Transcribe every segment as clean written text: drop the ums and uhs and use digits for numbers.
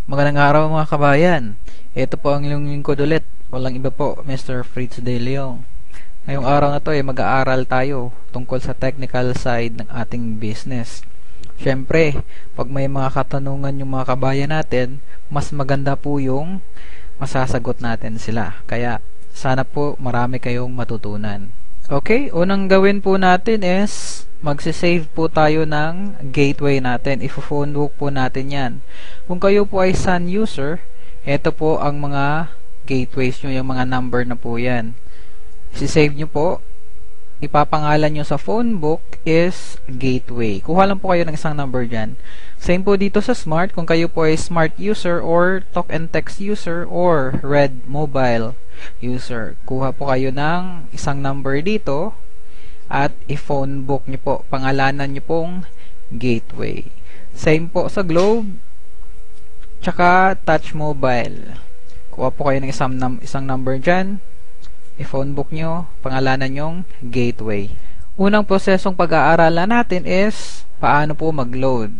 Magandang araw mga kabayan. Ito po ang inyong lingkod ulit. Walang iba po, Mr. Fritz De Leon. Ngayong araw na to ay mag-aaral tayo tungkol sa technical side ng ating business. Siyempre, pag may mga katanungan yung mga kabayan natin, mas maganda po yung masasagot natin sila. Kaya sana po marami kayong matutunan. Okay, unang gawin po natin is magsisave po tayo ng gateway natin. Ifo-phone book po natin yan. Kung kayo po ay Sun user, ito po ang mga gateways nyo, yung mga number na po yan. Sisave nyo po, ipapangalan nyo sa phone book is gateway. Kuha lang po kayo ng isang number dyan. Same po dito sa smart, kung kayo po ay smart user or talk and text user or red mobile user. Kuha po kayo ng isang number dito at i-phone book nyo po. Pangalanan nyo pong gateway. Same po sa Globe tsaka touch mobile. Kuha po kayo ng isang number dyan. I-phone book nyo. Pangalanan nyong gateway. Unang prosesong pag-aaralan natin is paano po mag-load.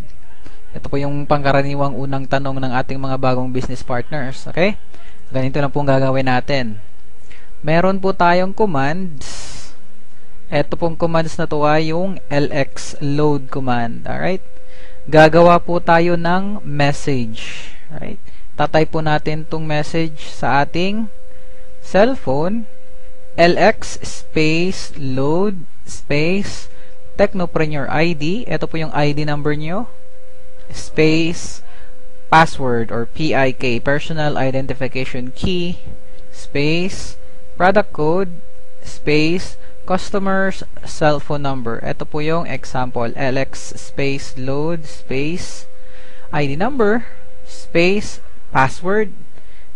Ito po yung pangkaraniwang unang tanong ng ating mga bagong business partners. Okay? Ganito lang pong gagawin natin. Meron po tayong commands. Ito pong commands na to ay yung LX load command. Alright? Gagawa po tayo ng message. Alright? Tatay po natin tong message sa ating cellphone. LX space load space Technopreneur ID. Ito po yung ID number nyo. Space password or PIK, personal identification key, space, product code, space, customer's cell phone number. Ito po yung example, LX space load, space, ID number, space, password,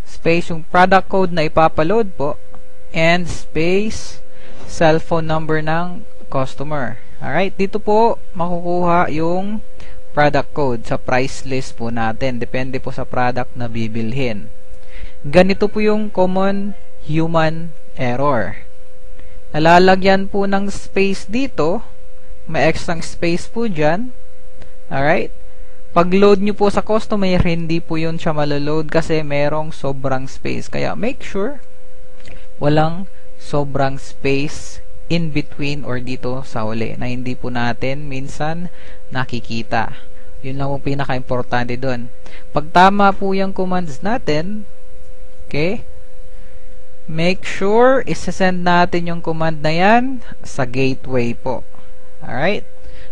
space yung product code na ipapaload po, and space, cell phone number ng customer. Alright, dito po makukuha yung product code sa price list po natin. Depende po sa product na bibilhin. Ganito po yung common human error. Nalalagyan po ng space dito. May extra space po dyan. Alright? Pag load nyo po sa customer, hindi po yun siya maloload kasi merong sobrang space. Kaya make sure walang sobrang space in between or dito sa huli na hindi po natin minsan nakikita. Yun lang po pinaka-importante doon. Pag tama po yung commands natin, okay, make sure isasend natin yung command na yan sa gateway po. Alright?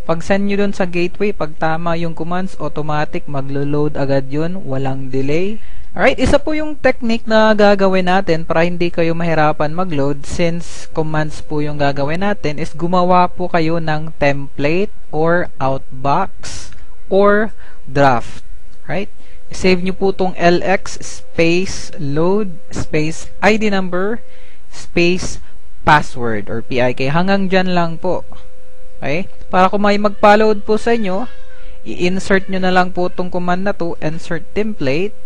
Pag send nyo doon sa gateway, pag tama yung commands, automatic maglo-load agad yun, walang delay. Alright, isa po yung technique na gagawin natin para hindi kayo mahirapan mag-load since commands po yung gagawin natin is gumawa po kayo ng template or outbox or draft. Right? Save nyo po tong LX space load space ID number space password or PIK. Hanggang dyan lang po. Okay? Para kung may magpa-load po sa inyo, i-insert nyo na lang po tong command na to, insert template,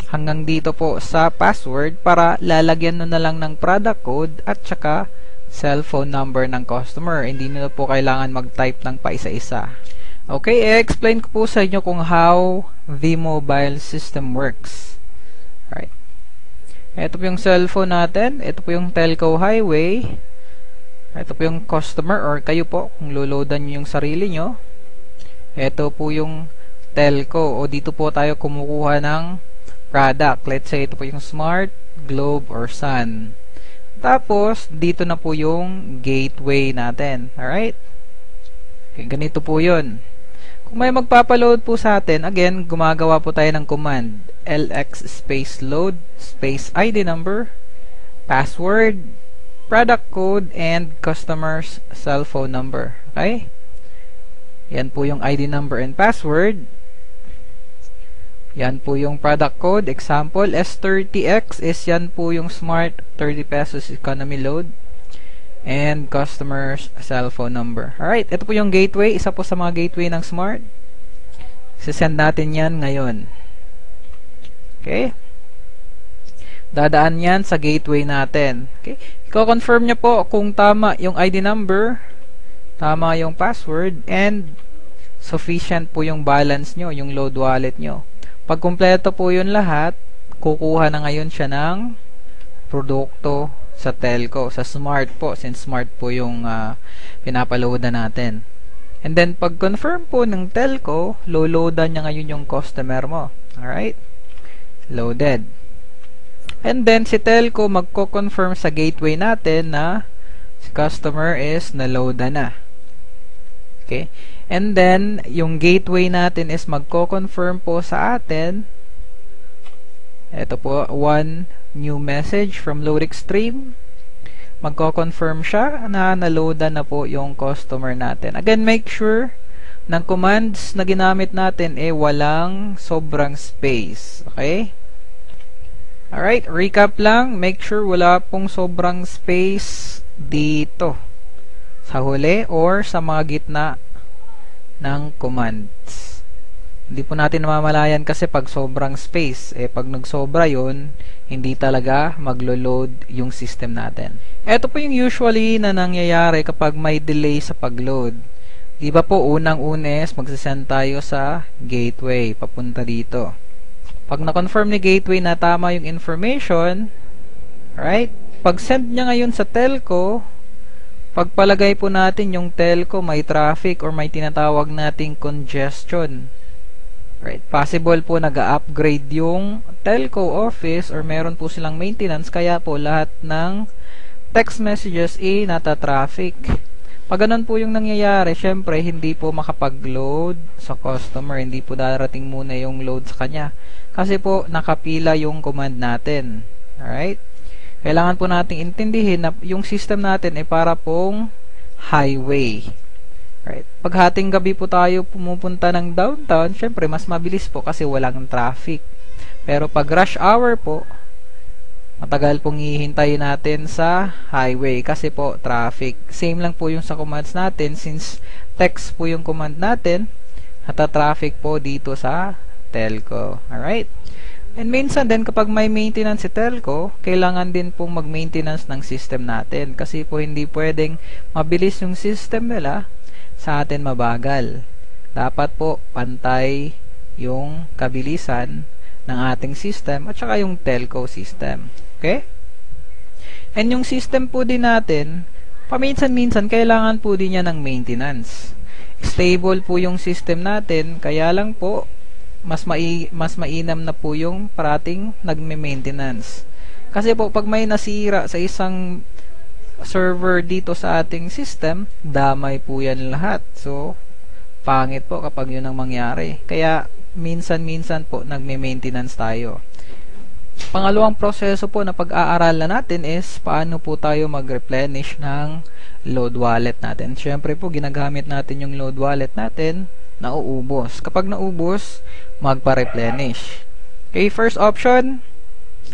hanggang dito po sa password para lalagyan nyo na lang ng product code at saka cellphone number ng customer. Hindi nyo po kailangan mag-type ng paisa-isa. Okay, i-explain ko po sa inyo kung how the mobile system works. Right. Ito po yung cellphone natin. Ito po yung telco highway. Ito po yung customer or kayo po kung loloadan nyo yung sarili nyo. Ito po yung telco o dito po tayo kumukuha ng product. Let's say ito po yung Smart, Globe, or Sun. Tapos, dito na po yung gateway natin. Alright? Okay, ganito po yun. Kung may magpapaload po sa atin, again, gumagawa po tayo ng command. LX space load, space ID number, password, product code, and customer's cell phone number. Okay? Yan po yung ID number and password. Yan po yung product code. Example, S30X is yan po yung Smart 30 pesos economy load. And customer's cell phone number. Alright, ito po yung gateway. Isa po sa mga gateway ng Smart. Sisend natin yan ngayon. Okay? Dadaan yan sa gateway natin. Okay? I-confirm nyo po kung tama yung ID number, tama yung password, and sufficient po yung balance nyo, yung load wallet nyo. Pag kumpleto po yun lahat, kukuha na ngayon siya ng produkto sa telco, sa smart po, since smart po yung pinapaloadan natin. And then, pag confirm po ng telco, loadan niya ngayon yung customer mo. Alright? Loaded. And then, si telco magko-confirm sa gateway natin na si customer is na-loadan na. Okay? And then, yung gateway natin is magko-confirm po sa atin. Ito po, one new message from load extreme. Magko-confirm siya na na-loadan na po yung customer natin. Again, make sure ng commands na ginamit natin walang sobrang space. Okay? Alright, recap lang. Make sure wala pong sobrang space dito sa huli or sa mga gitna ng commands. Hindi po natin namamalayan kasi pag sobrang space, pag nagsobra yun, hindi talaga maglo-load yung system natin. Ito po yung usually na nangyayari kapag may delay sa pag-load. Di ba po, unang-unes, magsasend tayo sa gateway, papunta dito. Pag na-confirm ni gateway na tama yung information, right? Pag send niya ngayon sa telco, pagpalagay po natin yung telco may traffic or may tinatawag nating congestion. Right? Possible po nag-upgrade yung telco office or meron po silang maintenance, kaya po lahat ng text messages nata-traffic. Pag ganun po yung nangyayari, syempre hindi po makapag-load sa customer, hindi po darating muna yung load sa kanya. Kasi po nakapila yung command natin. Alright? Kailangan po nating intindihin na yung system natin ay para pong highway. Alright? Pag hating gabi po tayo pumupunta ng downtown, syempre mas mabilis po kasi walang traffic. Pero pag rush hour po, matagal pong hihintayin natin sa highway kasi po traffic. Same lang po yung sa commands natin, since text po yung command natin, nata-traffic po dito sa telco. Alright? And minsan din kapag may maintenance si telco, kailangan din pong mag-maintenance ng system natin kasi po hindi pwedeng mabilis yung system nila, sa atin mabagal. Dapat po pantay yung kabilisan ng ating system at saka yung telco system. Okay? And yung system po din natin, paminsan-minsan kailangan po din niya ng maintenance. Stable po yung system natin, kaya lang po mas mainam na po yung parating nagme-maintenance. Kasi po pag may nasira sa isang server dito sa ating system, damay po yan lahat. So, pangit po kapag yun ang mangyari. Kaya minsan-minsan po nagme-maintenance tayo. Pangalawang proseso po na pag-aaralan natin is paano po tayo mag-replenish ng load wallet natin. Siyempre po ginagamit natin yung load wallet natin, nauubos. Kapag naubos, magpa-replenish. Okay, first option,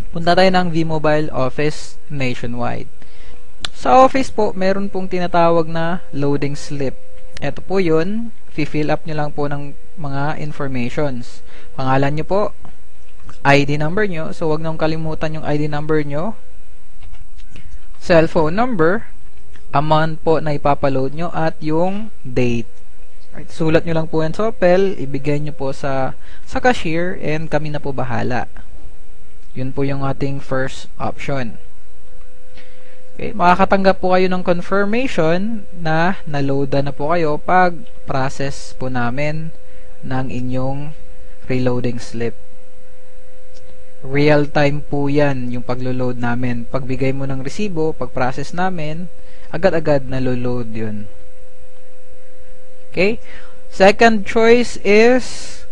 punta tayo ng V-Mobile Office nationwide. Sa Office po, meron pong tinatawag na loading slip. Ito po yun, fill up nyo lang po ng mga informations. Pangalan nyo po, ID number nyo, so wag nang kalimutan yung ID number nyo, cellphone number, amount po na ipapaload nyo, at yung date. Right, sulat nyo lang po yan sa Opel, ibigay nyo po sa cashier, and kami na po bahala. Yun po yung ating first option. Okay, makakatanggap po kayo ng confirmation na na-loadan na po kayo pag process po namin ng inyong reloading slip. Real time po yan yung paglo-load namin. Pagbigay mo ng resibo, pag-process namin, agad-agad na-load yun. Okay? Second choice is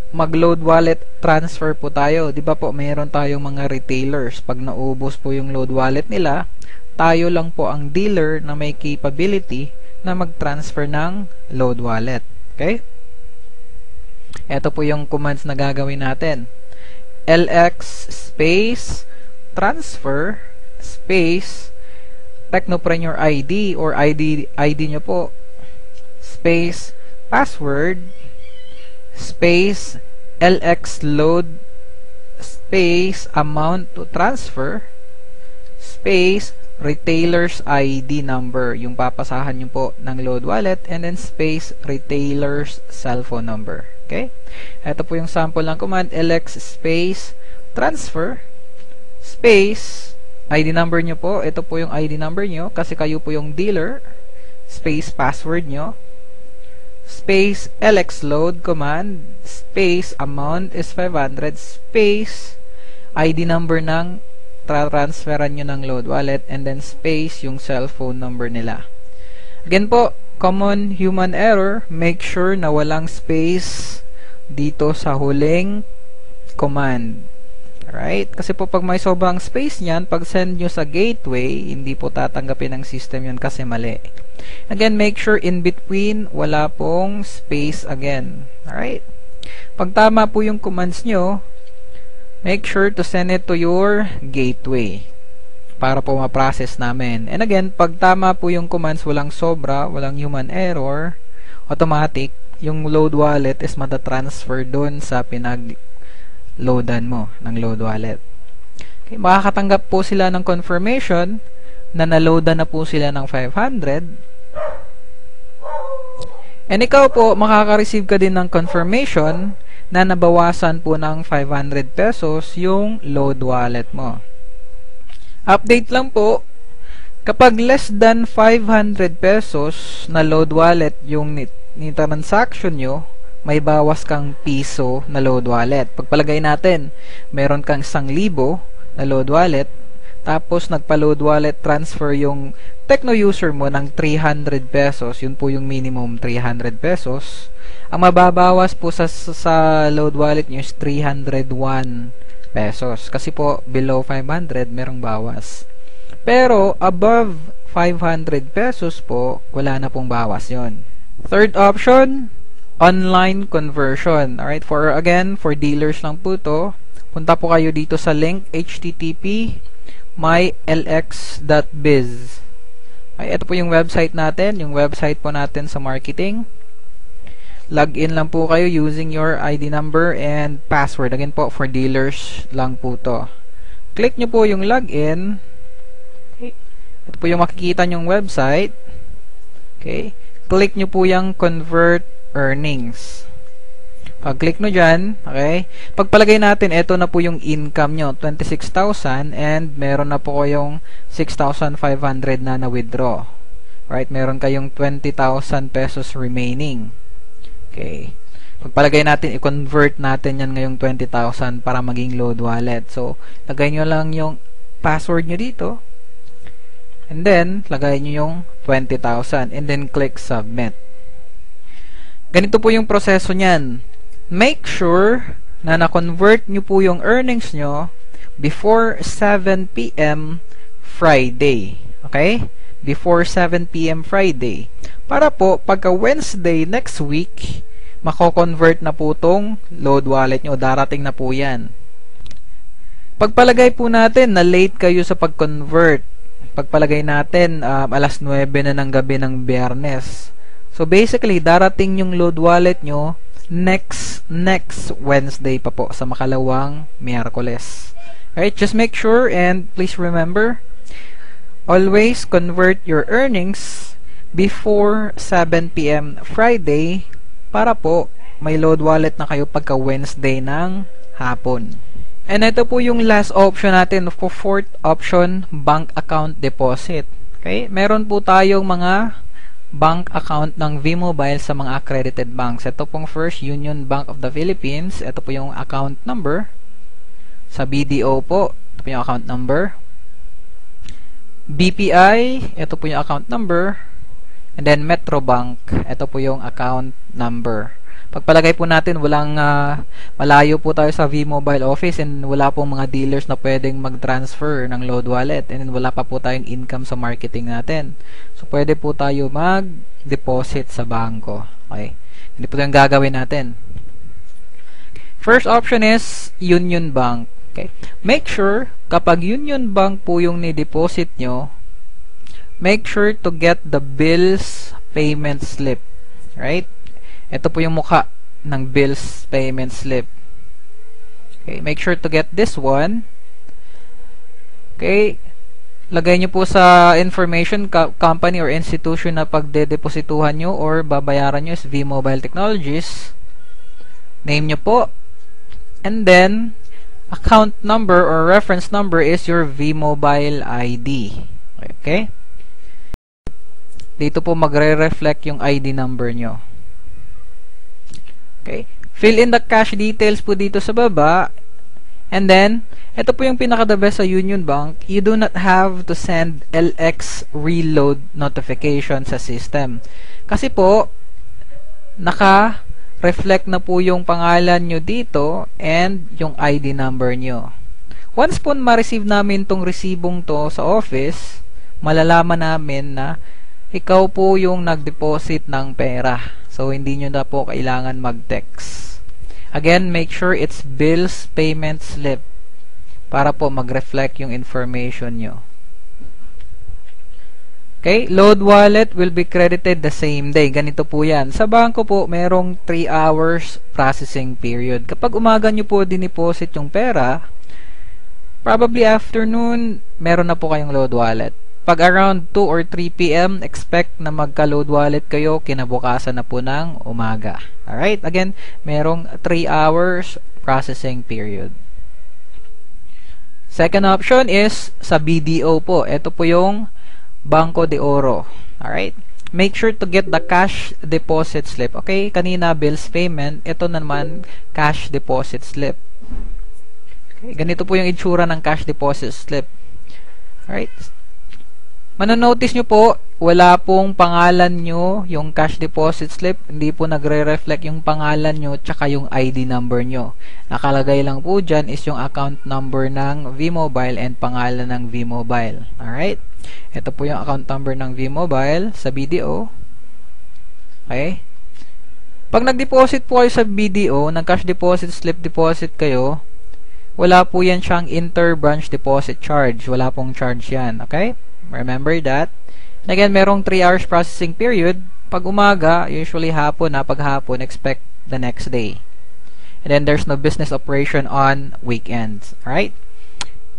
mag-load wallet transfer po tayo. Di ba po, mayroon tayong mga retailers. Pag naubos po yung load wallet nila, tayo lang po ang dealer na may capability na mag-transfer ng load wallet. Okay? Ito po yung commands na gagawin natin. LX space transfer space Technopreneur ID or ID nyo po, space password space LX load space amount to transfer space retailer's ID number, yung papasahan nyo po ng load wallet, and then space retailer's cellphone number. Okay? Ito po yung sample ng command, lx space transfer space ID number nyo po. Ito po yung ID number nyo kasi kayo po yung dealer. Space password nyo. Space lx load command. Space amount is 500. Space ID number ng transferan nyo ng load wallet. And then space yung cellphone number nila. Again po, common human error. Make sure na walang space dito sa huling command. Alright? Kasi po pag may sobrang space niyan, pag send nyo sa gateway, hindi po tatanggapin ng system yun kasi mali. Again, make sure in between, wala pong space again. Alright? Pag tama po yung commands nyo, make sure to send it to your gateway para po ma-process namin. And again, pag tama po yung commands, walang sobra, walang human error, automatic, yung load wallet is matatransfer dun sa loadan mo ng load wallet. Okay, makakatanggap po sila ng confirmation na naloadan na po sila ng 500. And ikaw po, makaka-receive ka din ng confirmation na nabawasan po ng 500 pesos yung load wallet mo. Update lang po, kapag less than 500 pesos na load wallet yung ni transaction nyo, may bawas kang piso na load wallet. Pagpalagay natin, meron kang 1,000 na load wallet, tapos nagpa-load wallet transfer yung Tecno user mo ng 300 pesos, yun po yung minimum 300 pesos. Ang mababawas po sa load wallet nyo is 301 pesos. Kasi po, below 500, merong bawas. Pero, above 500 pesos po, wala na pong bawas yon. Third option, online conversion. Alright, for dealers lang po to. Punta po kayo dito sa link http mylx.biz. Ay, ito po yung website natin, yung website po natin sa marketing. Login lang po kayo using your ID number and password. Again po, for dealers lang po to. Click nyo po yung login. Okay. Ito po yung makikita nyong website. Okay. Click nyo po yung convert earnings. Pag-click nyo dyan, okay, pagpalagay natin, ito na po yung income nyo, 26,000, and meron na po kayong 6,500 na na-withdraw. Right? Meron kayong 20,000 pesos remaining. Okay. Pagpalagay natin, i-convert natin yan ngayong 20,000 para maging load wallet. So, lagay nyo lang yung password nyo dito, and then, lagay nyo yung 20,000, and then click submit. Ganito po yung proseso niyan. Make sure na na-convert nyo po yung earnings nyo before 7 p.m. Friday. Okay? Before 7 p.m. Friday. Para po, pagka Wednesday next week, mako-convert na po tong load wallet nyo. Darating na po yan. Pagpalagay po natin na late kayo sa pag-convert. Pagpalagay natin, alas 9 na ng gabi ng Biyernes. So basically, darating yung load wallet nyo next Wednesday pa po sa makalawang Miyerkules. Alright, just make sure and please remember, always convert your earnings before 7 p.m. Friday para po may load wallet na kayo pagka Wednesday ng hapon. And ito po yung last option natin for fourth option, bank account deposit. Okay, meron po tayong mga bank account ng V-Mobile sa mga accredited banks. Ito pong First Union Bank of the Philippines. Ito po yung account number. Sa BDO po, ito po yung account number. BPI, ito po yung account number. And then Metrobank, ito po yung account number. Pagpalagay po natin, walang malayo po tayo sa V-Mobile office and wala pong mga dealers na pwedeng mag-transfer ng load wallet and wala pa po tayong income sa marketing natin. So, pwede po tayo mag-deposit sa bangko. Okay. Hindi po yung gagawin natin. First option is Union Bank. Okay. Make sure, kapag Union Bank po yung ni-deposit nyo, make sure to get the bills payment slip. Right? Ito po yung mukha ng bills payment slip. Okay, make sure to get this one. Okay, lagay nyo po sa information company or institution na pagdedeposituhan nyo or babayaran nyo is V-Mobile Technologies. name nyo po. And then, account number or reference number is your V-Mobile ID. Okay? Dito po magre-reflect yung ID number nyo. Okay? Fill in the cash details po dito sa baba. And then, ito po yung pinaka-the best sa Union Bank. You do not have to send LX reload notification sa system. Kasi po, naka-reflect na po yung pangalan nyo dito and yung ID number nyo. Once po ma-receive namin tong resibong to sa office, malalaman namin na ikaw po yung nag-deposit ng pera. So, hindi nyo na po kailangan mag-text. Again, make sure it's bills payment slip para po mag-reflect yung information nyo. Okay, load wallet will be credited the same day. Ganito po yan. Sa bangko po, merong 3 hours processing period. Kapag umaga nyo po diniposit yung pera, probably afternoon, meron na po kayong load wallet. Pag around 2 or 3 p.m., expect na magka-load wallet kayo, kinabukasan na po ng umaga. Alright, again, merong 3 hours processing period. Second option is sa BDO po. Ito po yung Banco de Oro. Alright? Make sure to get the cash deposit slip. Okay? Kanina, bills payment. Ito naman, cash deposit slip. Okay? Ganito po yung itsura ng cash deposit slip. Alright? Manonotice nyo po, wala pong pangalan nyo yung cash deposit slip. Hindi po nagre-reflect yung pangalan nyo tsaka yung ID number nyo. Nakalagay lang po dyan is yung account number ng V-Mobile and pangalan ng V-Mobile. Alright? Ito po yung account number ng V-Mobile sa BDO. Okay? Pag nag-deposit po kayo sa BDO, nag-cash deposit slip deposit kayo, wala po yan siyang inter-branch deposit charge. Wala pong charge yan. Okay? Remember that. And again, merong 3 hours processing period. Pag umaga, usually hapon na. Pag hapon, expect the next day. And then, there's no business operation on weekends. Alright?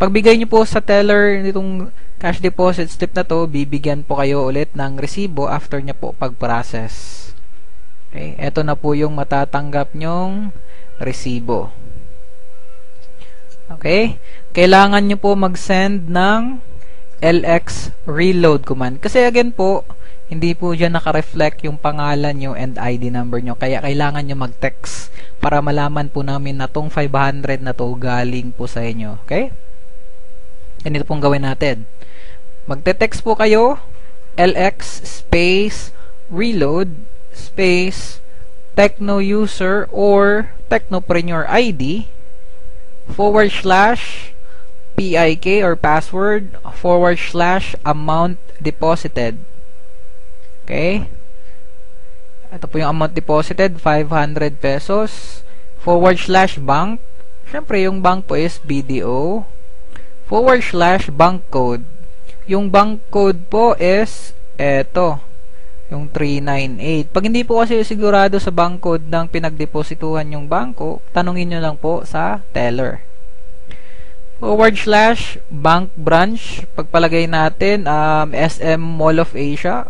Pagbigay nyo po sa teller nitong cash deposit slip na to, bibigyan po kayo ulit ng resibo after nya po pag-process. Okay? Ito na po yung matatanggap nyong resibo. Okay? Kailangan nyo po mag-send ng LX reload command. Kasi again po, hindi po dyan naka-reflect yung pangalan nyo and ID number nyo. Kaya kailangan nyo mag-text para malaman po namin na tong 500 na to galing po sa inyo. Okay? And ito pong gawin natin. Magte-text po kayo, LX space reload space Techno user or Technopreneur ID / PIK or password / amount deposited. Okay? Ito po yung amount deposited, 500 pesos. / bank. Siyempre, yung bank po is BDO. / bank code. Yung bank code po is eto. Yung 398. Pag hindi po kasi sigurado sa bank code ng pinagdeposituhan yung bangko, tanungin nyo lang po sa teller. / bank branch, pagpalagay natin SM Mall of Asia,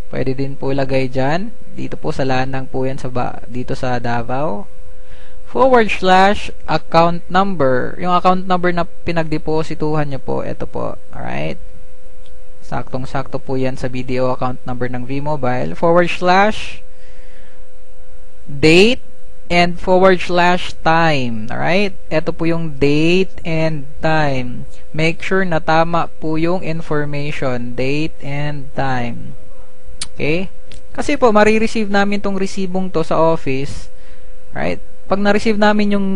pwede din po ilagay dyan, dito po sa Lanang po yan dito sa Davao. / account number, yung account number na pinagdeposituhan nyo po, ito po. Alright, saktong sakto po yan sa BDO account number ng V-Mobile. / date and / time. Alright? Ito po yung date and time. Make sure na tama po yung information. Date and time. Okay? Kasi po, marireceive namin tong resibong to sa office. Right? Pag na-receive namin yung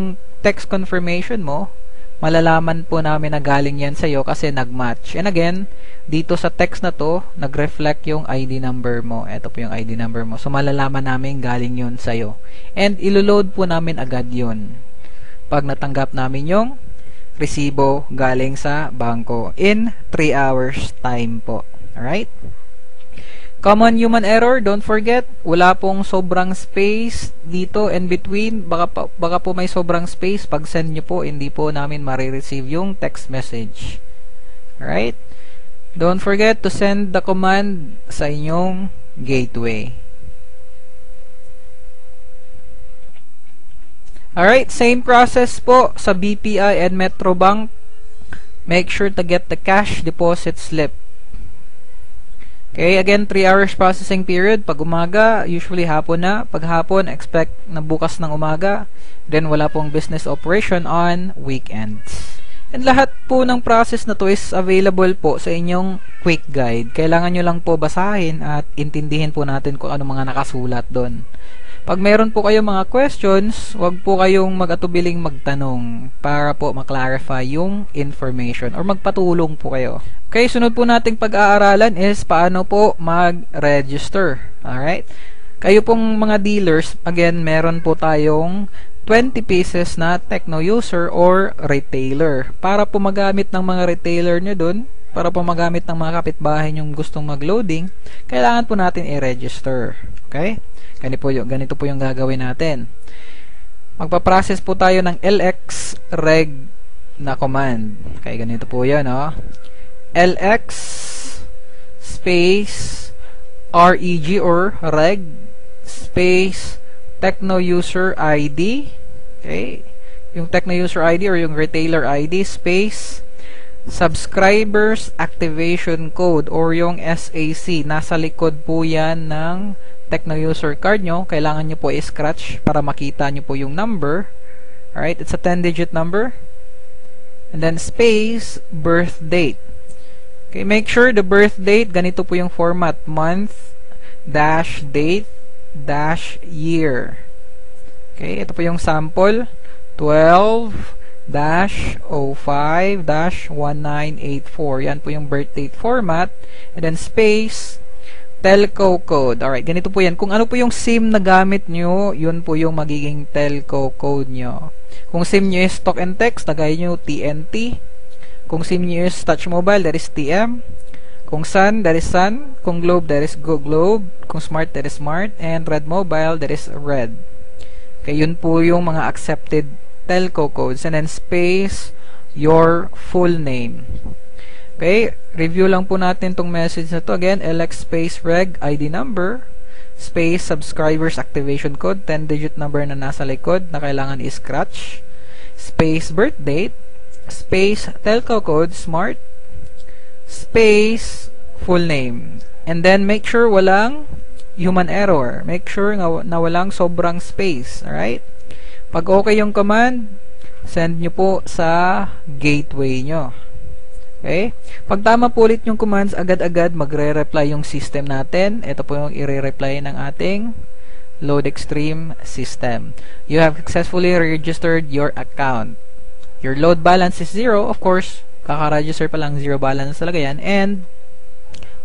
text confirmation mo, malalaman po namin na galing yan sa'yo kasi nag-match. And again, dito sa text na to, nag-reflect yung ID number mo. Ito po yung ID number mo. So, malalaman namin galing yun sa'yo. And, iloload po namin agad yun pag natanggap namin yung resibo galing sa bangko in 3 hours time po. Alright? Common human error, don't forget, wala pong sobrang space dito and between. Baka po may sobrang space. Pag send nyo po, hindi po namin marireceive yung text message. Alright? Don't forget to send the command sa inyong gateway. Alright, same process po sa BPI and Metrobank. Make sure to get the cash deposit slip. Okay, again, 3 hours processing period. Pag umaga, usually hapon na. Pag hapon, expect na bukas ng umaga. Then, wala pong business operation on weekends. And lahat po ng process na to is available po sa inyong quick guide. Kailangan nyo lang po basahin at intindihin po natin kung ano mga nakasulat doon. Pag meron po kayong mga questions, wag po kayong mag-atubiling magtanong para po maklarify yung information or magpatulong po kayo. Okay, sunod po nating pag-aaralan is paano po mag-register. Alright? Kayo pong mga dealers, again, meron po tayong 20 pieces na Tecno user or retailer. Para po magamit ng mga retailer nyo dun, para po magamit ng mga kapitbahay nyong gustong mag-loading, kailangan po natin i-register. Okay? Ganito po yung gagawin natin. Magpa-process po tayo ng LX reg na command. Okay, ganito po yan, oh. LX space reg or reg space Tecno user ID. Okay? Yung Tecno user ID or yung retailer ID space subscribers activation code or yung SAC. Nasa likod po yan ng Tecno user card nyo. Kailangan nyo po i-scratch para makita nyo po yung number. Alright, it's a 10-digit number. And then space birth date. Okay, make sure the birth date, ganito po yung format. Month dash date dash year. Okay, ito po yung sample. 12-05-1984. Yan po yung birth date format. And then space telco code. Alright, ganito po yan. Kung ano po yung SIM na gamit nyo, yun po yung magiging telco code nyo. Kung SIM nyo is talk and text, tagay nyo TNT. Kung SIM nyo is touch mobile, that is TM. Kung Sun, that is Sun. Kung Globe, that is Go Globe. Kung Smart, that is Smart. And Red Mobile, that is Red. Okay, yun po yung mga accepted telco codes. And then space your full name. Okay, review lang po natin tong message na to. Again, LX space reg ID number space subscribers activation code, 10-digit number na nasa likod na kailangan i-scratch, space birth date, space telco code smart, space full name. And then make sure walang human error. Make sure na walang sobrang space. Alright? Pag okay yung command, send nyo po sa gateway nyo. Okay? Pag tama po ulit yung commands, agad-agad magre-reply yung system natin. Ito po yung i-reply ng ating LoadExtreme system. You have successfully registered your account. Your load balance is 0. Of course, kaka-register pa lang, 0 balance talaga yan. And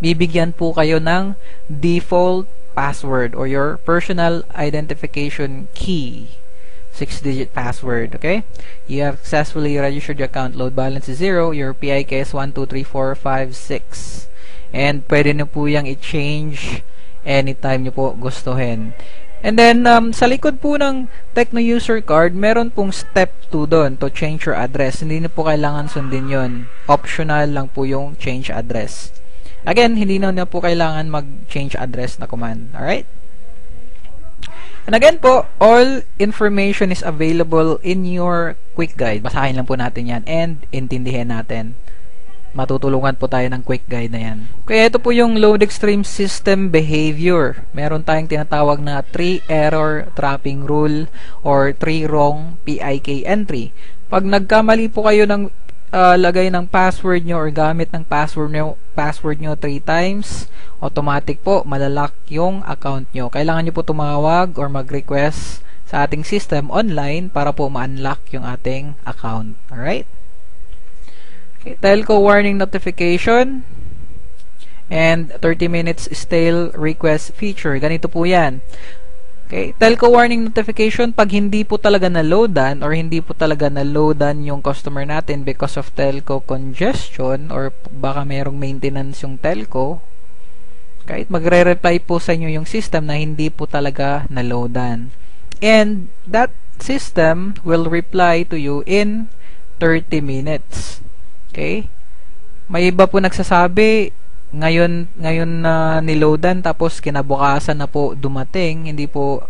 bibigyan po kayo ng default password or your personal identification key. 6-digit password, okay? You have successfully registered your account. Load balance is 0. Your PIK is 12345 and pwede nyo po yung i-change anytime nyo po gustuhin. And then, sa likod po ng Tecno user card, meron pong step 2 doon to change your address. Hindi nyo po kailangan sundin yon. Optional lang po yung change address. Again, hindi na po kailangan mag-change address na command. Alright? And again po, all information is available in your quick guide. Basahin lang po natin yan and intindihin natin. Matutulungan po tayo ng quick guide na yan. Kaya ito po yung LoadExtreme system behavior. Meron tayong tinatawag na 3 error trapping rule or 3 wrong PIK entry. Pag nagkamali po kayo ng lagay ng password nyo or gamit ng password nyo 3 times, automatic po malalock yung account nyo. Kailangan nyo po tumawag or mag-request sa ating system online para po ma-unlock yung ating account. Alright? Okay, telco warning notification and 30 minutes stale request feature. Ganito po yan. Okay, telco warning notification pag hindi po talaga na-loadan or hindi po talaga na-loadan yung customer natin because of telco congestion or baka mayroong maintenance yung telco. Kahit magre-reply po sa inyo yung system na hindi po talaga na-loadan. And that system will reply to you in 30 minutes. Okay? May iba po nagsasabi, ngayon na niloadan tapos kinabukasan na po dumating, hindi po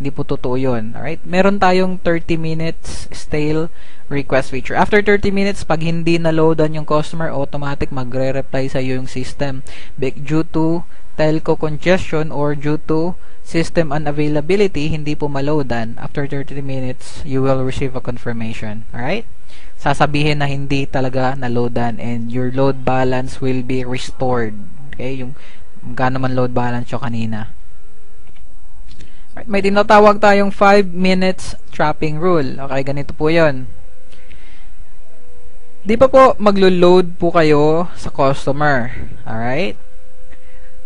Hindi po totoo yun. Alright? Meron tayong 30 minutes stale request feature. After 30 minutes, pag hindi na-loadan yung customer, automatic magre-reply sa iyo yung system. Due to telco congestion or due to system unavailability, hindi po ma-loadan. After 30 minutes, you will receive a confirmation. Alright? Sasabihin na hindi talaga na-loadan and your load balance will be restored. Okay? Yung magkano man load balance yung kanina. Right, may tinatawag tayong 5 minutes trapping rule. Okay, ganito po yun. Di pa po maglo-load po kayo sa customer. Alright?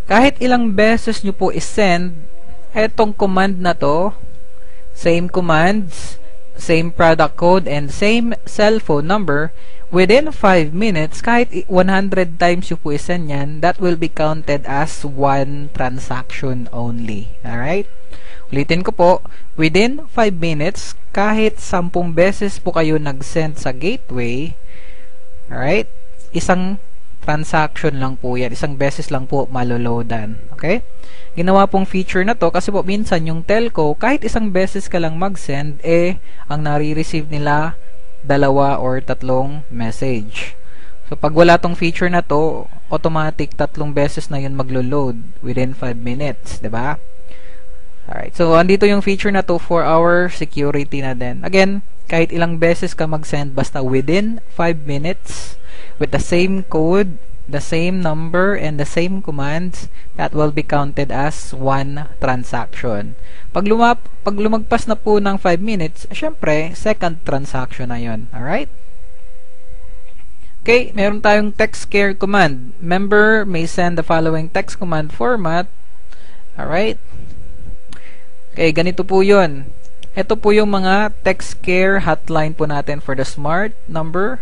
Kahit ilang beses nyo po isend etong command na to, same commands, same product code, and same cellphone number, within 5 minutes, kahit 100 times nyo po isend yan, that will be counted as one transaction only. Alright? Ulitin ko po, within 5 minutes, kahit 10 beses po kayo nag-send sa gateway, alright, isang transaction lang po yan. Isang beses lang po maloloadan. Okay? Ginawa pong feature na to kasi po minsan yung telco, kahit isang beses ka lang mag-send, ang nare-receive nila 2 or 3 message. So, pag wala tong feature na to, automatic 3 beses na yun maglo-load within 5 minutes. Diba? Alright, so andito yung feature na to for our security na din. Again, kahit ilang beses ka mag-send, basta within 5 minutes, with the same code, the same number, and the same commands, that will be counted as one transaction. Pag lumagpas na po ng 5 minutes, syempre, second transaction na yun. Alright? Okay, meron tayong text care command. Member may send the following text command format. Alright? Okay, ganito po yun. Ito po yung mga text care hotline po natin for the smart number,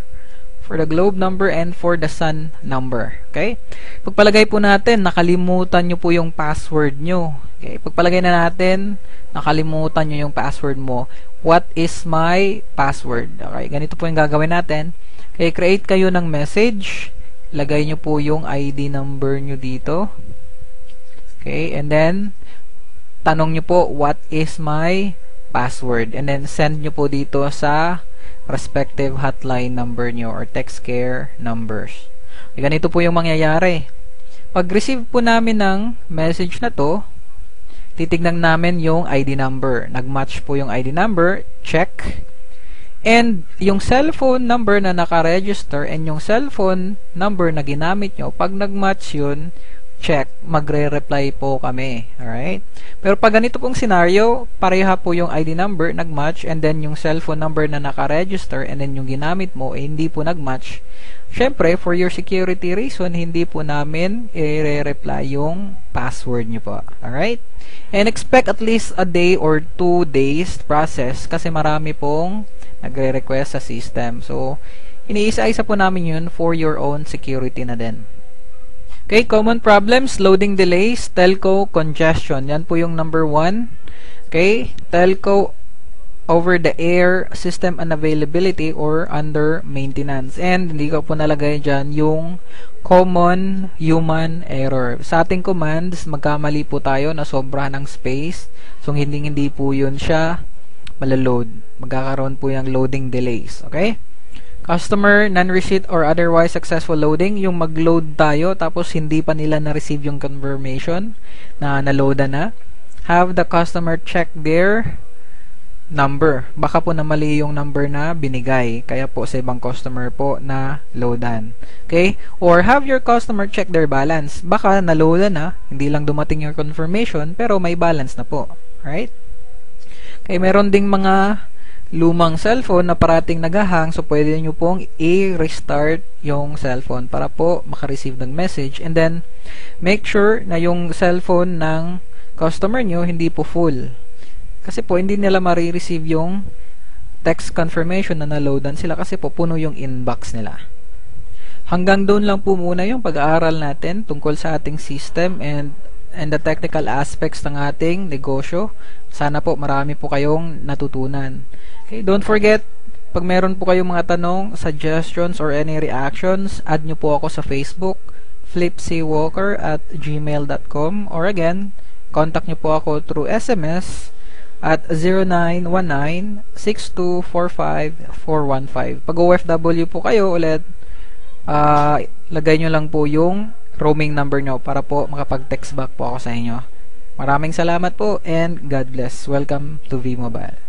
for the globe number, and for the sun number. Okay? Pagpalagay po natin, nakalimutan nyo po yung password nyo. Okay? Pagpalagay na natin, nakalimutan nyo yung password mo. What is my password? Okay, ganito po yung gagawin natin. Okay, create kayo ng message. Lagay nyo po yung ID number nyo dito. Okay, and then, tanong nyo po, what is my password? And then, send nyo po dito sa respective hotline number nyo or text care numbers. Ganito po yung mangyayari. Pag-receive po namin ng message na to, titignan namin yung ID number. Nag-match po yung ID number, check. And yung cellphone number na naka-register and yung cellphone number na ginamit nyo, pag nag-match yun, check, magre-reply po kami. Alright? Pero pag ganito pong scenario, pareha po yung ID number, nag-match, and then yung cellphone number na naka-register, and then yung ginamit mo, hindi po nag-match. Syempre, for your security reason, hindi po namin i-reply yung password nyo po. Alright? And expect at least a day or 2 days process kasi marami pong nagre-request sa system. So, iniisa-isa po namin yun for your own security na din. Okay, common problems, loading delays, telco congestion. Yan po yung number 1. Okay, telco over the air system unavailability or under maintenance. And hindi ko po nalagay dyan yung common human error. Sa ating commands, magkamali po tayo na sobra ng space. So, hindi po yun siya malaload. Magkakaroon po yung loading delays. Okay? Customer, non-receipt or otherwise successful loading, yung mag-load tayo tapos hindi pa nila na-receive yung confirmation na na-loadan na. Have the customer check their number. Baka po na mali yung number na binigay. Kaya po sa ibang customer po na loadan. Okay? Or have your customer check their balance. Baka na-loadan na, hindi lang dumating yung confirmation, pero may balance na po. Alright? Okay, meron ding mga lumang cellphone na parating nagahang, so pwede nyo pong i-restart yung cellphone para po makareceive ng message, and then make sure na yung cellphone ng customer nyo hindi po full kasi po hindi nila ma-receive yung text confirmation na na-loadan sila kasi po puno yung inbox nila. Hanggang doon lang po muna yung pag-aaral natin tungkol sa ating system and the technical aspects ng ating negosyo. Sana po marami po kayong natutunan. Okay, don't forget, pag meron po kayong mga tanong, suggestions, or any reactions, add nyo po ako sa Facebook, flipcwalker@gmail.com, or again, contact nyo po ako through SMS at 0919-6245-415. Pag OFW po kayo ulit, lagay nyo lang po yung roaming number nyo para po makapag-text back po ako sa inyo. Maraming salamat po and God bless. Welcome to V-Mobile.